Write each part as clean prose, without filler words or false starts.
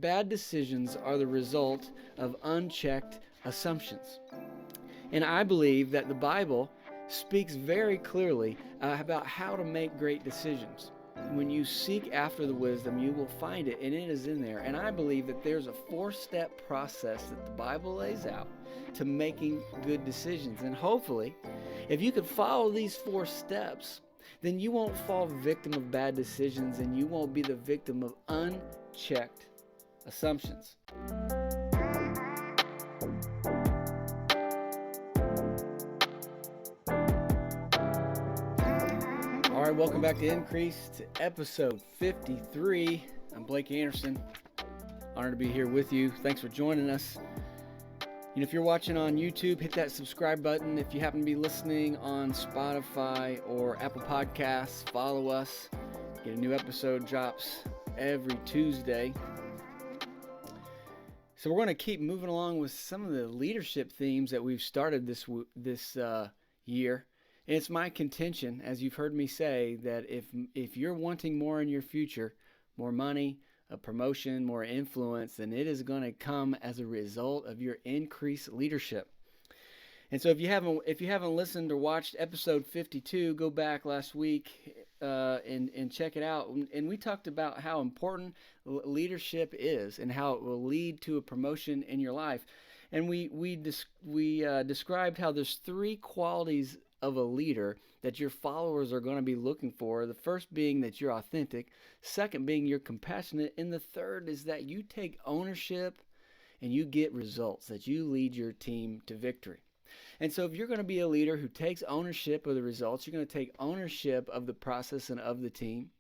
Bad decisions are the result of unchecked assumptions. And I believe that the Bible speaks very clearly about how to make great decisions. When you seek after the wisdom, you will find it, and it is in there. And I believe that there's a 4-step process that the Bible lays out to making good decisions. And hopefully, if you could follow these 4 steps, then you won't fall victim of bad decisions and you won't be the victim of unchecked assumptions. All right, welcome back to Increase, to episode 53. I'm Blake Anderson. Honored to be here with you. Thanks for joining us. If you're watching on YouTube, hit that subscribe button. If you happen to be listening on Spotify or Apple Podcasts, follow us. Get a new episode drops every Tuesday. So we're going to keep moving along with some of the leadership themes that we've started this year. And it's my contention, as you've heard me say, that if you're wanting more in your future, more money, a promotion, more influence, then it is going to come as a result of your increased leadership. And so if you haven't listened or watched episode 52, go back last week and check it out. And we talked about how important leadership is and how it will lead to a promotion in your life. And we described how there's 3 qualities of a leader that your followers are going to be looking for. The first being that you're authentic, second being you're compassionate, and the third is that you take ownership and you get results, that you lead your team to victory. And so if you're going to be a leader who takes ownership of the results, you're going to take ownership of the process and of the team,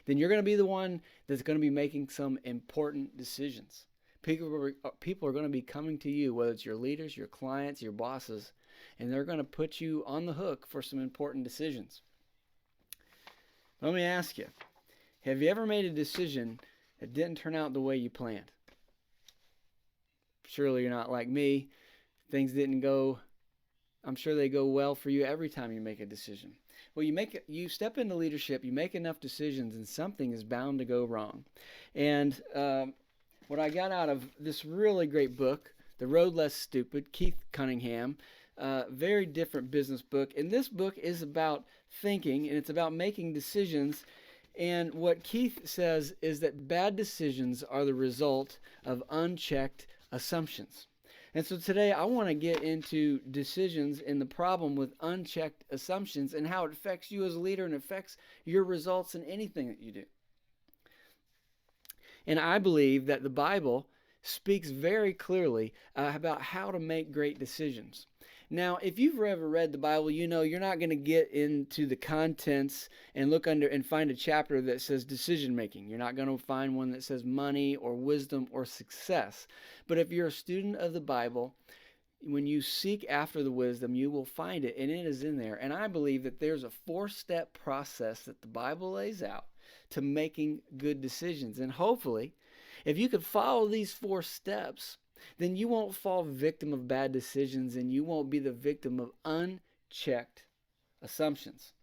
then you're going to be the one that's going to be making some important decisions. People are going to be coming to you, whether it's your leaders, your clients, your bosses, and they're going to put you on the hook for some important decisions. Let me ask you, have you ever made a decision that didn't turn out the way you planned? Surely you're not like me. Things didn't go, I'm sure they go well for you every time you make a decision. Well, you step into leadership, you make enough decisions, and something is bound to go wrong. And what I got out of this really great book, The Road Less Stupid, Keith Cunningham, very different business book. And this book is about thinking, and it's about making decisions. And what Keith says is that bad decisions are the result of unchecked assumptions. And so today I want to get into decisions and the problem with unchecked assumptions and how it affects you as a leader and affects your results in anything that you do. And I believe that the Bible speaks very clearly about how to make great decisions. Now, if you've ever read the Bible, you know you're not going to get into the contents and look under and find a chapter that says decision making. You're not going to find one that says money or wisdom or success. But if you're a student of the Bible, when you seek after the wisdom, you will find it, and it is in there. And I believe that there's a 4-step process that the Bible lays out to making good decisions. And hopefully, if you could follow these 4 steps, then you won't fall victim of bad decisions and you won't be the victim of unchecked assumptions.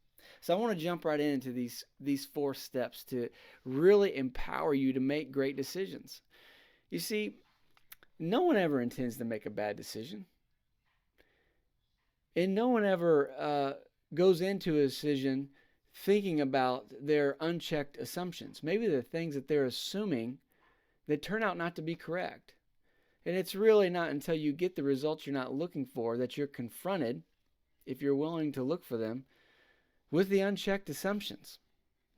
So I want to jump right into these 4 steps to really empower you to make great decisions. You see, no one ever intends to make a bad decision. And no one ever goes into a decision thinking about their unchecked assumptions. Maybe the things that they're assuming that turn out not to be correct. And it's really not until you get the results you're not looking for that you're confronted, if you're willing to look for them, with the unchecked assumptions.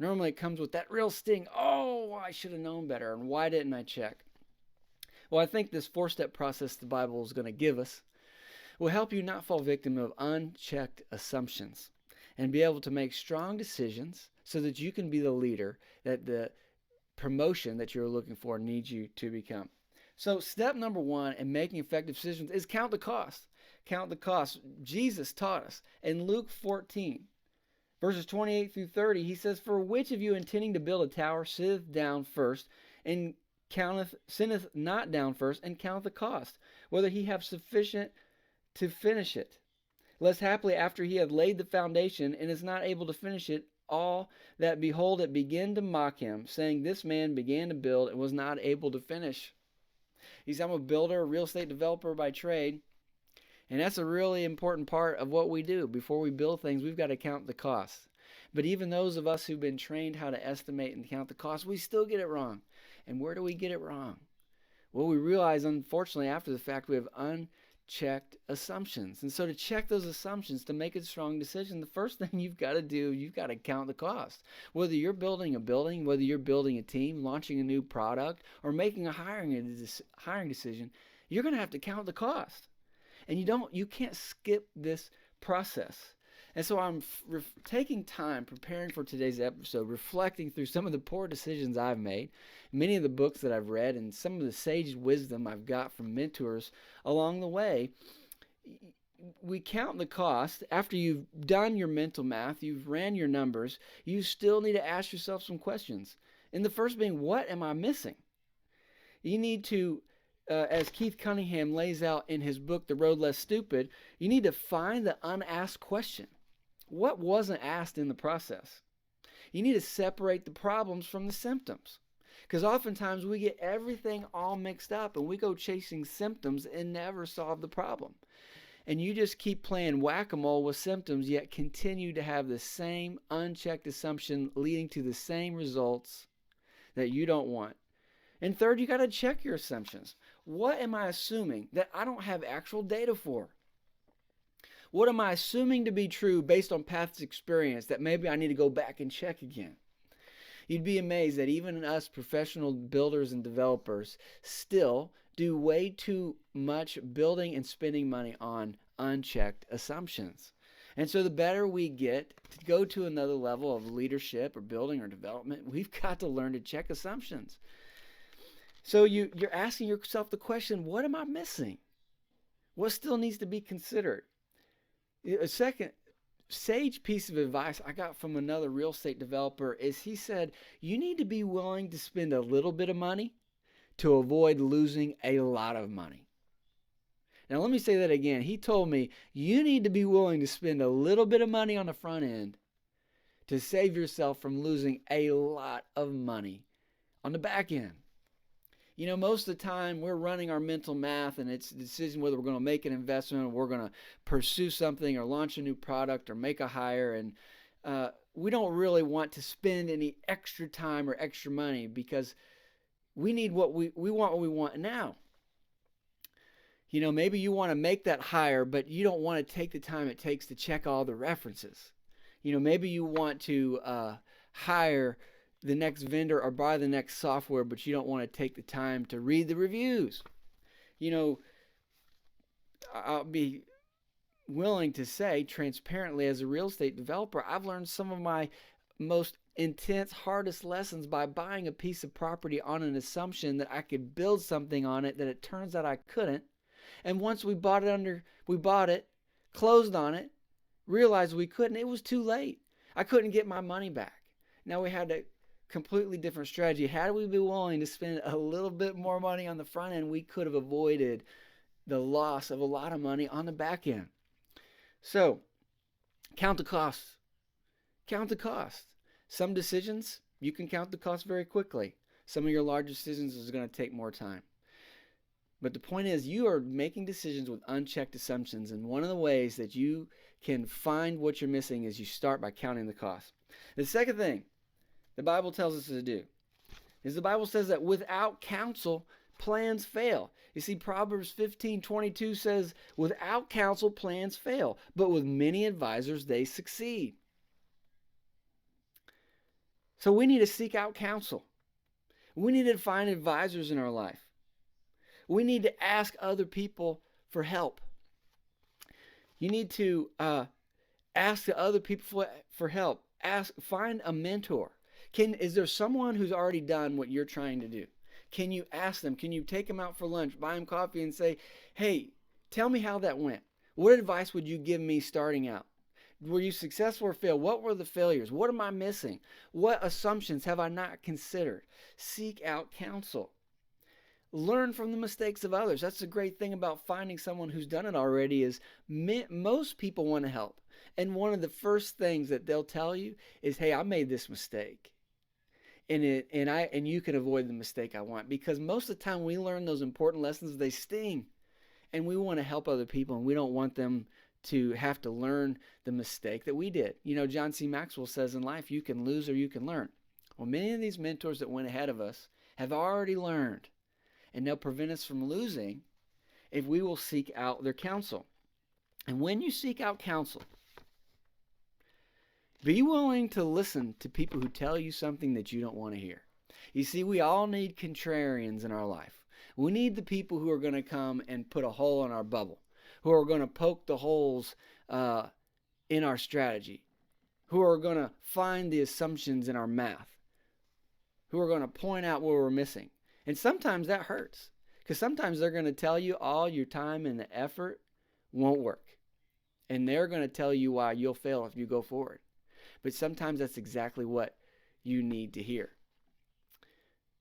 Normally it comes with that real sting. Oh, I should have known better. And why didn't I check? Well, I think this 4-step process the Bible is going to give us will help you not fall victim of unchecked assumptions and be able to make strong decisions so that you can be the leader that the promotion that you're looking for needs you to become. So step number 1 in making effective decisions is count the cost. Count the cost. Jesus taught us in Luke 14, verses 28 through 30, he says, "For which of you intending to build a tower sitteth down first and sitteth not down first and counteth the cost, whether he have sufficient to finish it? Lest haply after he hath laid the foundation and is not able to finish it, all that behold it begin to mock him, saying, this man began to build and was not able to finish. He said, I'm a builder, a real estate developer by trade. And that's a really important part of what we do. Before we build things, we've got to count the costs. But even those of us who've been trained how to estimate and count the costs, we still get it wrong. And where do we get it wrong? Well, we realize, unfortunately, after the fact, we have unchecked assumptions. And so to check those assumptions, to make a strong decision, the first thing you've got to do, you've got to count the cost. Whether you're building a building, whether you're building a team, launching a new product, or making a hiring decision, you're going to have to count the cost. And you can't skip this process. And so I'm taking time preparing for today's episode, reflecting through some of the poor decisions I've made, many of the books that I've read, and some of the sage wisdom I've got from mentors along the way. We count the cost. After you've done your mental math, you've ran your numbers, you still need to ask yourself some questions. And the first being, what am I missing? You need to as Keith Cunningham lays out in his book, The Road Less Stupid, you need to find the unasked question. What wasn't asked in the process? You need to separate the problems from the symptoms. Because oftentimes we get everything all mixed up and we go chasing symptoms and never solve the problem. And you just keep playing whack-a-mole with symptoms, yet continue to have the same unchecked assumption leading to the same results that you don't want. And third, you got to check your assumptions. What am I assuming that I don't have actual data for? What am I assuming to be true based on past experience that maybe I need to go back and check again? You'd be amazed that even us professional builders and developers still do way too much building and spending money on unchecked assumptions. And so the better we get to go to another level of leadership or building or development, we've got to learn to check assumptions. So you're asking yourself the question, what am I missing? What still needs to be considered? A second sage piece of advice I got from another real estate developer is he said, you need to be willing to spend a little bit of money to avoid losing a lot of money. Now let me say that again. He told me, you need to be willing to spend a little bit of money on the front end to save yourself from losing a lot of money on the back end. You know, most of the time we're running our mental math and it's a decision whether we're going to make an investment or we're going to pursue something or launch a new product or make a hire. And we don't really want to spend any extra time or extra money because we need what we want what we want now. You know, maybe you want to make that hire, but you don't want to take the time it takes to check all the references. You know, maybe you want to hire the next vendor or buy the next software, but you don't want to take the time to read the reviews. You know, I'll be willing to say transparently, as a real estate developer, I've learned some of my most intense, hardest lessons by buying a piece of property on an assumption that I could build something on it that it turns out I couldn't. And once we bought it, closed on it, realized we couldn't, it was too late. I couldn't get my money back. Now we had a completely different strategy. Had we been willing to spend a little bit more money on the front end, we could have avoided the loss of a lot of money on the back end. So, count the costs. Count the cost. Some decisions, you can count the cost very quickly. Some of your large decisions is going to take more time. But the point is, you are making decisions with unchecked assumptions, and one of the ways that you can find what you're missing is you start by counting the cost. The second thing the Bible tells us to do is the Bible says that without counsel, plans fail. You see, Proverbs 15:22 says, without counsel, plans fail, but with many advisors, they succeed. So we need to seek out counsel. We need to find advisors in our life. We need to ask other people for help. You need to ask the other people for help. Find a mentor. Is there someone who's already done what you're trying to do? Can you ask them? Can you take them out for lunch, buy them coffee and say, hey, tell me how that went. What advice would you give me starting out? Were you successful or failed? What were the failures? What am I missing? What assumptions have I not considered? Seek out counsel. Learn from the mistakes of others. That's the great thing about finding someone who's done it already is most people want to help. And one of the first things that they'll tell you is, hey, I made this mistake. And you can avoid the mistake I want. Because most of the time we learn those important lessons, they sting. And we want to help other people, and we don't want them to have to learn the mistake that we did. You know, John C. Maxwell says in life, you can lose or you can learn. Well, many of these mentors that went ahead of us have already learned, and they'll prevent us from losing if we will seek out their counsel. And when you seek out counsel, be willing to listen to people who tell you something that you don't want to hear. You see, we all need contrarians in our life. We need the people who are going to come and put a hole in our bubble, who are going to poke the holes in our strategy, who are going to find the assumptions in our math, who are going to point out where we're missing. And sometimes that hurts, because sometimes they're going to tell you all your time and the effort won't work. And they're going to tell you why you'll fail if you go forward. But sometimes that's exactly what you need to hear.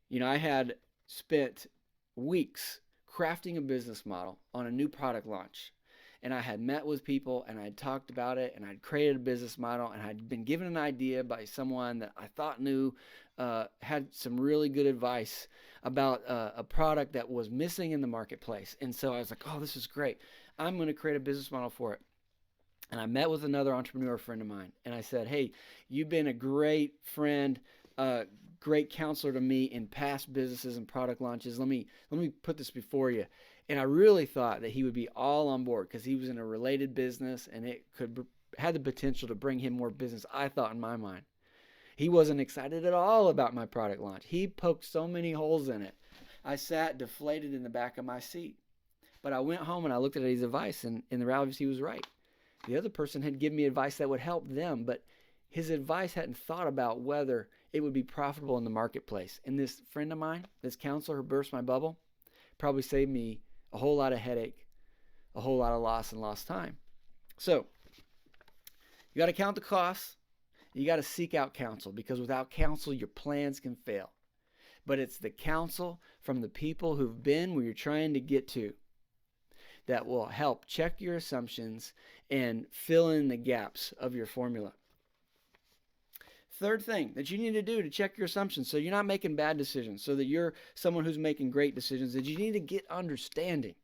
You know, I had spent weeks crafting a business model on a new product launch. And I had met with people, and I had talked about it, and I'd created a business model, and I'd been given an idea by someone that I thought knew, had some really good advice about a product that was missing in the marketplace. And so I was like, oh, this is great. I'm going to create a business model for it. And I met with another entrepreneur friend of mine, and I said, hey, you've been a great friend, great counselor to me in past businesses and product launches. Let me put this before you. And I really thought that he would be all on board because he was in a related business, and it had the potential to bring him more business, I thought, in my mind. He wasn't excited at all about my product launch. He poked so many holes in it. I sat deflated in the back of my seat. But I went home and I looked at his advice, and in the reality, he was right. The other person had given me advice that would help them, but his advice hadn't thought about whether it would be profitable in the marketplace. And this friend of mine, this counselor who burst my bubble, probably saved me a whole lot of headache, a whole lot of loss and lost time. So you got to count the costs. You got to seek out counsel, because without counsel, your plans can fail. But it's the counsel from the people who've been where you're trying to get to that will help check your assumptions and fill in the gaps of your formula. Third thing that you need to do to check your assumptions so you're not making bad decisions, so that you're someone who's making great decisions, is you need to get understanding.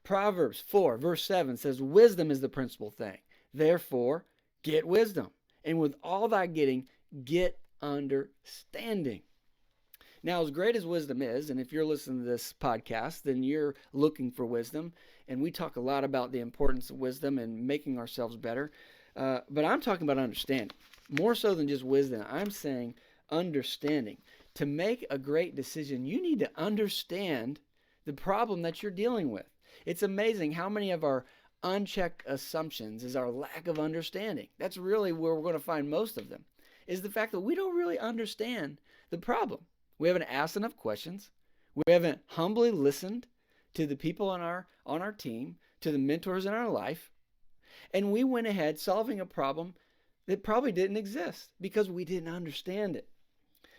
Proverbs 4 verse 7 says, wisdom is the principal thing. Therefore, get wisdom. And with all thy getting, get understanding. Now, as great as wisdom is, and if you're listening to this podcast, then you're looking for wisdom. And we talk a lot about the importance of wisdom and making ourselves better. But I'm talking about understanding. More so than just wisdom, I'm saying understanding. To make a great decision, you need to understand the problem that you're dealing with. It's amazing how many of our unchecked assumptions is our lack of understanding. That's really where we're going to find most of them, is the fact that we don't really understand the problem. We haven't asked enough questions. We haven't humbly listened to the people on our team, to the mentors in our life. And we went ahead solving a problem that probably didn't exist because we didn't understand it.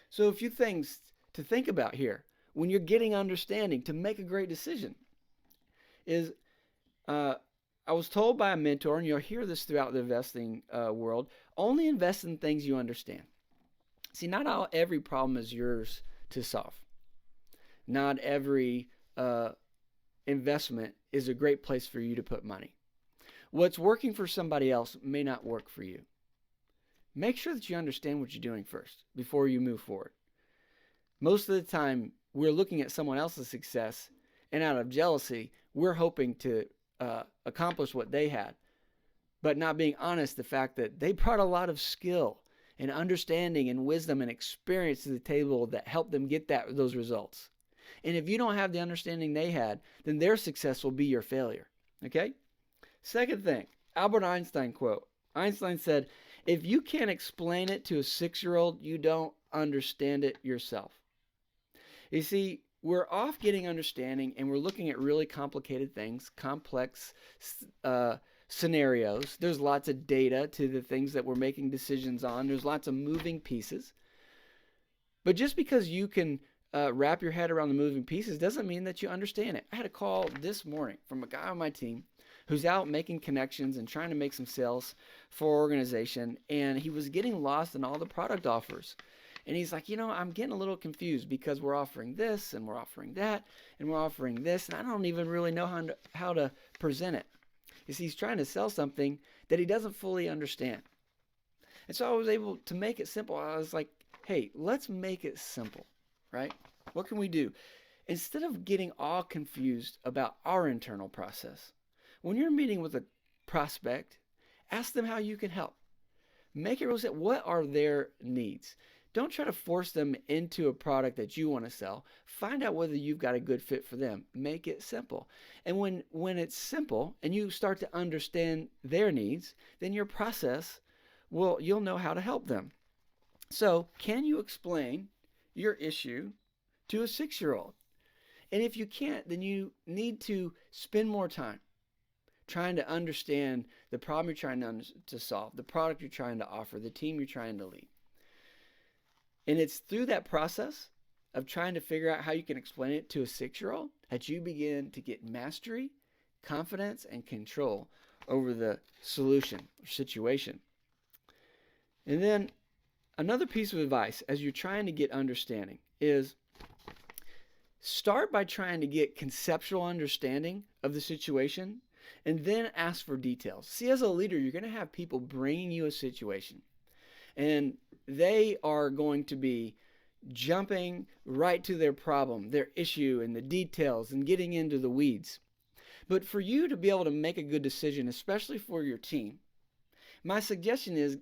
So a few things to think about here when you're getting understanding to make a great decision is, I was told by a mentor, and you'll hear this throughout the investing world, only invest in things you understand. See, not every problem is yours to solve. Not every investment is a great place for you to put money. What's working for somebody else may not work for you. Make sure that you understand what you're doing first before you move forward. Most of the time, we're looking at someone else's success, and out of jealousy, we're hoping to accomplish what they had, but not being honest the fact that they brought a lot of skill and understanding and wisdom and experience to the table that helped them get those results. And if you don't have the understanding they had, then their success will be your failure. Okay? Second thing, Albert Einstein quote. Einstein said, if you can't explain it to a 6-year-old, you don't understand it yourself. You see, we're off getting understanding, and we're looking at really complicated things, complex scenarios. There's lots of data to the things that we're making decisions on. There's lots of moving pieces. But just because you can wrap your head around the moving pieces doesn't mean that you understand it. I had a call this morning from a guy on my team who's out making connections and trying to make some sales for our organization, and he was getting lost in all the product offers. And he's like, I'm getting a little confused because we're offering this and we're offering that and we're offering this, and I don't even really know how to present it. You see, he's trying to sell something that he doesn't fully understand. And so I was able to make it simple. I was like, hey, let's make it simple, right? What can we do? Instead of getting all confused about our internal process, when you're meeting with a prospect, ask them how you can help. Make it real simple. What are their needs? Don't try to force them into a product that you want to sell. Find out whether you've got a good fit for them. Make it simple. And when it's simple and you start to understand their needs, then your process you'll know how to help them. So, can you explain your issue to a 6-year-old? And if you can't, then you need to spend more time trying to understand the problem you're trying to solve, the product you're trying to offer, the team you're trying to lead. And it's through that process of trying to figure out how you can explain it to a 6-year-old that you begin to get mastery, confidence, and control over the solution or situation. And then another piece of advice as you're trying to get understanding is start by trying to get conceptual understanding of the situation and then ask for details. See, as a leader, you're going to have people bringing you a situation, and they are going to be jumping right to their problem, their issue, and the details and getting into the weeds. But for you to be able to make a good decision, especially for your team, my suggestion is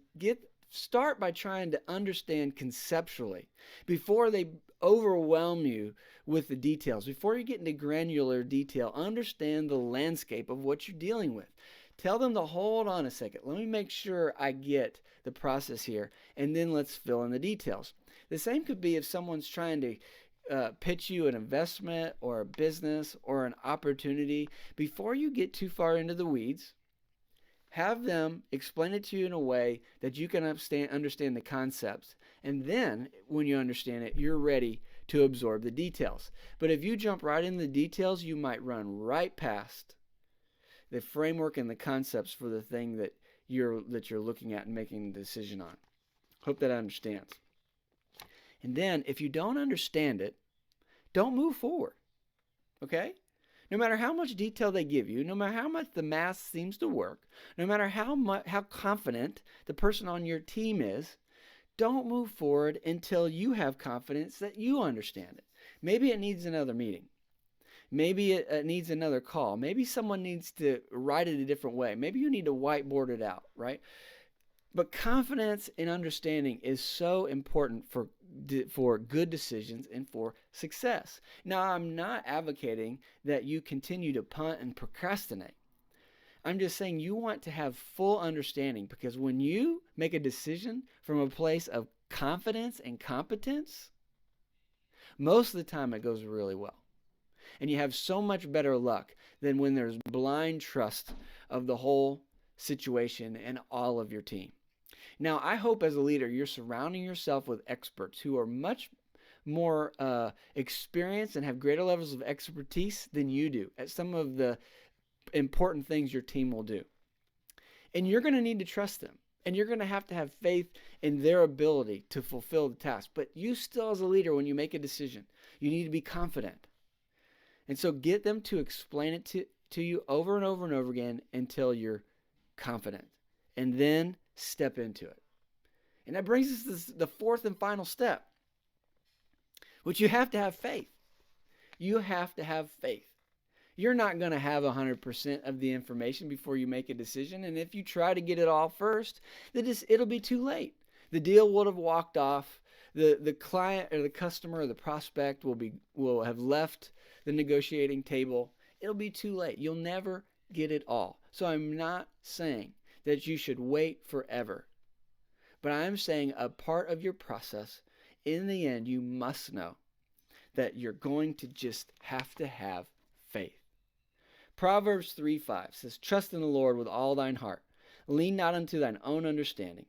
start by trying to understand conceptually before they overwhelm you with the details. Before you get into granular detail, understand the landscape of what you're dealing with. Tell them to hold on a second. Let me make sure I get the process here, and then let's fill in the details. The same could be if someone's trying to pitch you an investment or a business or an opportunity. Before you get too far into the weeds, have them explain it to you in a way that you can understand the concepts. And then, when you understand it, you're ready to absorb the details. But if you jump right in the details, you might run right past the framework and the concepts for the thing that you're looking at and making a decision on. Hope that understands. And then, if you don't understand it, don't move forward. Okay? No matter how much detail they give you, no matter how much the math seems to work, no matter how confident the person on your team is, don't move forward until you have confidence that you understand it. Maybe it needs another meeting. Maybe it needs another call. Maybe someone needs to write it a different way. Maybe you need to whiteboard it out, right? But confidence and understanding is so important for good decisions and for success. Now, I'm not advocating that you continue to punt and procrastinate. I'm just saying you want to have full understanding, because when you make a decision from a place of confidence and competence, most of the time it goes really well. And you have so much better luck than when there's blind trust of the whole situation and all of your team. Now, I hope as a leader you're surrounding yourself with experts who are much more experienced and have greater levels of expertise than you do at some of the important things your team will do. And you're going to need to trust them. And you're going to have faith in their ability to fulfill the task. But you still, as a leader, when you make a decision, you need to be confident. And so get them to explain it to you over and over and over again until you're confident. And then step into it. And that brings us to the fourth and final step, which you have to have faith. You have to have faith. You're not going to have 100% of the information before you make a decision. And if you try to get it all first, it'll be too late. The deal would have walked off. The client or the customer or the prospect will have left the negotiating table. It'll be too late. You'll never get it all. So I'm not saying that you should wait forever. But I'm saying a part of your process, in the end, you must know that you're going to just have to have faith. Proverbs 3:5 says, "Trust in the Lord with all thine heart. Lean not unto thine own understanding."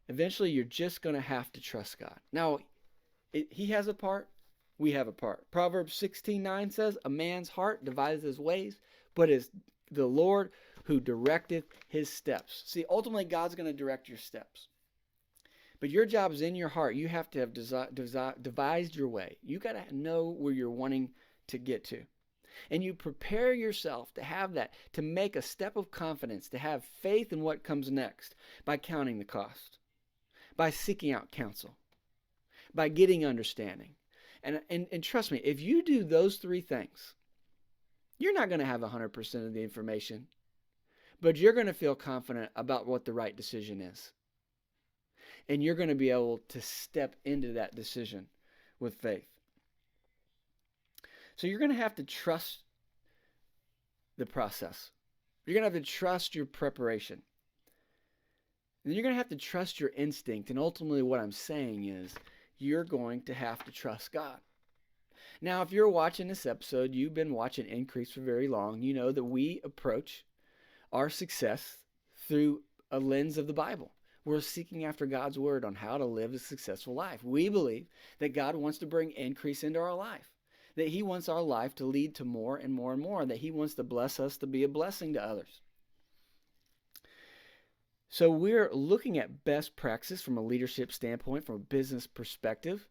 Eventually, you're just going to have to trust God. Now, He has a part, we have a part. Proverbs 16:9 says, a man's heart deviseth his ways, but it's the Lord who directeth his steps. See, ultimately, God's going to direct your steps. But your job is in your heart. You have to have devised your way. You got to know where you're wanting to get to. And you prepare yourself to have that, to make a step of confidence, to have faith in what comes next by counting the cost, by seeking out counsel, by getting understanding. And trust me, if you do those three things, you're not going to have 100% of the information, but you're going to feel confident about what the right decision is. And you're going to be able to step into that decision with faith. So you're going to have to trust the process. You're going to have to trust your preparation. And you're going to have to trust your instinct. And ultimately what I'm saying is you're going to have to trust God. Now, if you're watching this episode, you've been watching Increase for very long, you know that we approach our success through a lens of the Bible. We're seeking after God's word on how to live a successful life. We believe that God wants to bring increase into our life, that he wants our life to lead to more and more and more, that he wants to bless us to be a blessing to others. So we're looking at best practices from a leadership standpoint, from a business perspective.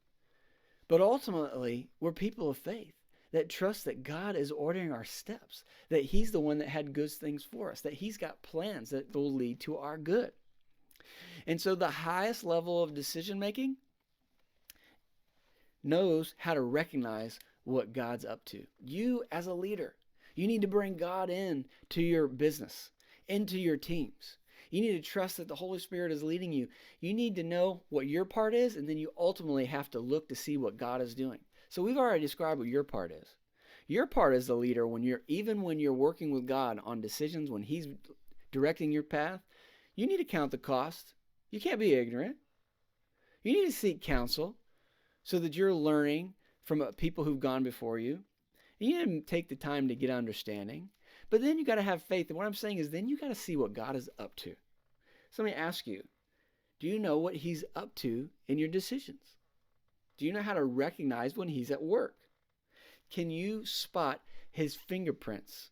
But ultimately, we're people of faith that trust that God is ordering our steps, that he's the one that had good things for us, that he's got plans that will lead to our good. And so the highest level of decision making knows how to recognize what God's up to. You as a leader, you need to bring God in to your business, into your teams. You need to trust that the Holy Spirit is leading you. You need to know what your part is, and then you ultimately have to look to see what God is doing. So we've already described what your part is. Your part as the leader, when you're working with God on decisions, when he's directing your path, you need to count the cost. You can't be ignorant. You need to seek counsel so that you're learning from people who've gone before you. You need to take the time to get understanding. But then you got to have faith. And what I'm saying is then you got to see what God is up to. So let me ask you, do you know what he's up to in your decisions? Do you know how to recognize when he's at work? Can you spot his fingerprints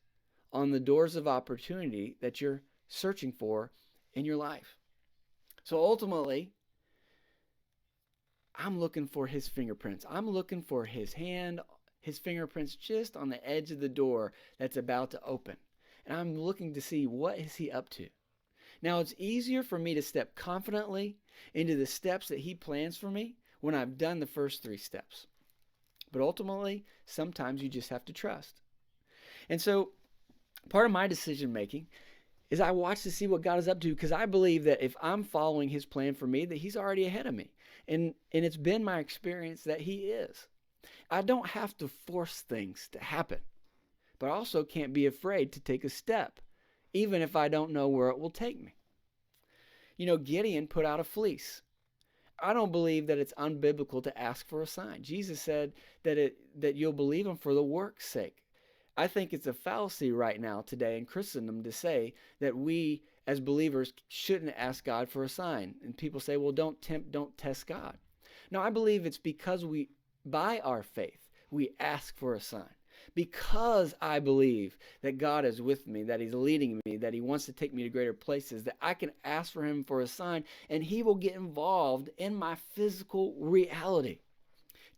on the doors of opportunity that you're searching for in your life? So ultimately, I'm looking for his fingerprints. I'm looking for his hand, his fingerprints just on the edge of the door that's about to open. And I'm looking to see what is he up to. Now, it's easier for me to step confidently into the steps that he plans for me when I've done the first three steps. But ultimately, sometimes you just have to trust. And so part of my decision making is I watch to see what God is up to, because I believe that if I'm following his plan for me, that he's already ahead of me. And it's been my experience that he is. I don't have to force things to happen, but I also can't be afraid to take a step, even if I don't know where it will take me. You know, Gideon put out a fleece. I don't believe that it's unbiblical to ask for a sign. Jesus said that you'll believe him for the work's sake. I think it's a fallacy right now today in Christendom to say that we as believers shouldn't ask God for a sign. And people say, well, don't test God. No, I believe it's because by our faith, we ask for a sign. Because I believe that God is with me, that he's leading me, that he wants to take me to greater places, that I can ask for him for a sign, and he will get involved in my physical reality.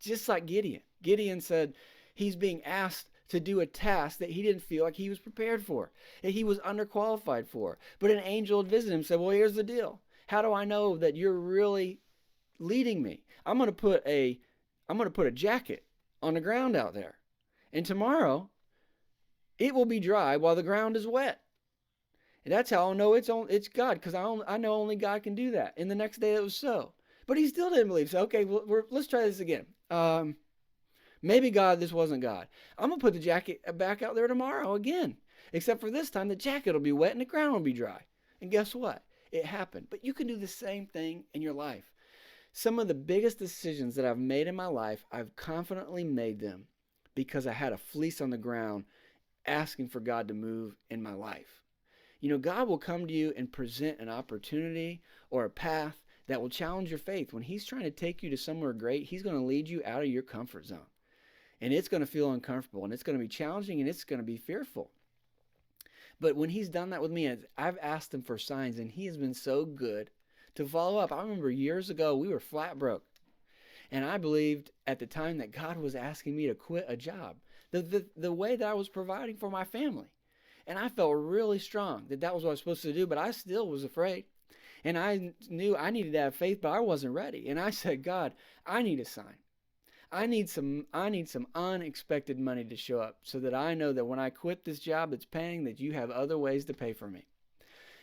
Just like Gideon. Gideon said he's being asked to do a task that he didn't feel like he was prepared for, that he was underqualified for. But an angel had visited him and said, well, here's the deal. How do I know that you're really leading me? I'm going to put a jacket on the ground out there. And tomorrow, it will be dry while the ground is wet. And that's how I'll know it's God, because I know only God can do that. And the next day it was so. But he still didn't believe. So, okay, let's try this again. Maybe God, this wasn't God. I'm going to put the jacket back out there tomorrow again. Except for this time, the jacket will be wet and the ground will be dry. And guess what? It happened. But you can do the same thing in your life. Some of the biggest decisions that I've made in my life, I've confidently made them because I had a fleece on the ground asking for God to move in my life. You know, God will come to you and present an opportunity or a path that will challenge your faith. When he's trying to take you to somewhere great, he's going to lead you out of your comfort zone. And it's going to feel uncomfortable, and it's going to be challenging, and it's going to be fearful. But when he's done that with me, I've asked him for signs, and he has been so good to follow up. I remember years ago, we were flat broke. And I believed at the time that God was asking me to quit a job, the way that I was providing for my family. And I felt really strong that that was what I was supposed to do, but I still was afraid. And I knew I needed to have faith, but I wasn't ready. And I said, God, I need a sign. I need some unexpected money to show up so that I know that when I quit this job that's paying, that you have other ways to pay for me.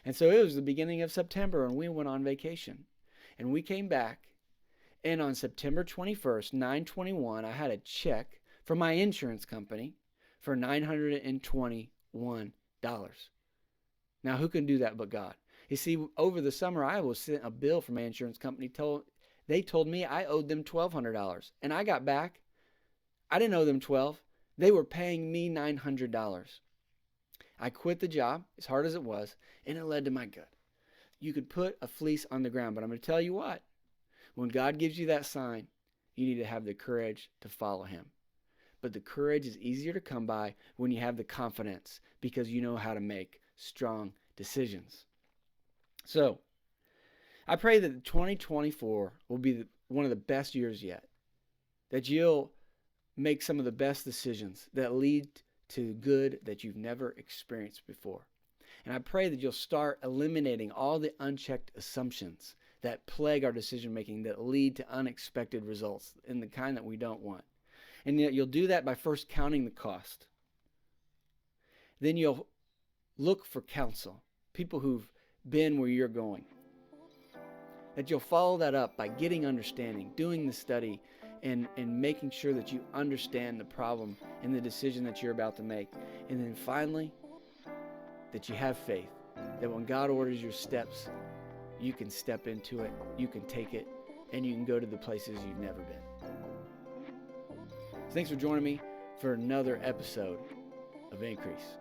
And so it was the beginning of September, and we went on vacation. And we came back, and on September 21st, 9/21, I had a check from my insurance company for $921. Now, who can do that but God? You see, over the summer, I was sent a bill from my insurance company. They told me I owed them $1,200. And I got back, I didn't owe them $1,200. They were paying me $900. I quit the job, as hard as it was, and it led to my good. You could put a fleece on the ground, but I'm going to tell you what. When God gives you that sign, you need to have the courage to follow him. But the courage is easier to come by when you have the confidence, because you know how to make strong decisions. So, I pray that 2024 will be one of the best years yet. That you'll make some of the best decisions that lead to good that you've never experienced before. And I pray that you'll start eliminating all the unchecked assumptions that plague our decision making, that lead to unexpected results in the kind that we don't want. And yet you'll do that by first counting the cost. Then you'll look for counsel, people who've been where you're going. That you'll follow that up by getting understanding, doing the study, and making sure that you understand the problem and the decision that you're about to make. And then finally, that you have faith, that when God orders your steps, you can step into it, you can take it, and you can go to the places you've never been. So thanks for joining me for another episode of Increase.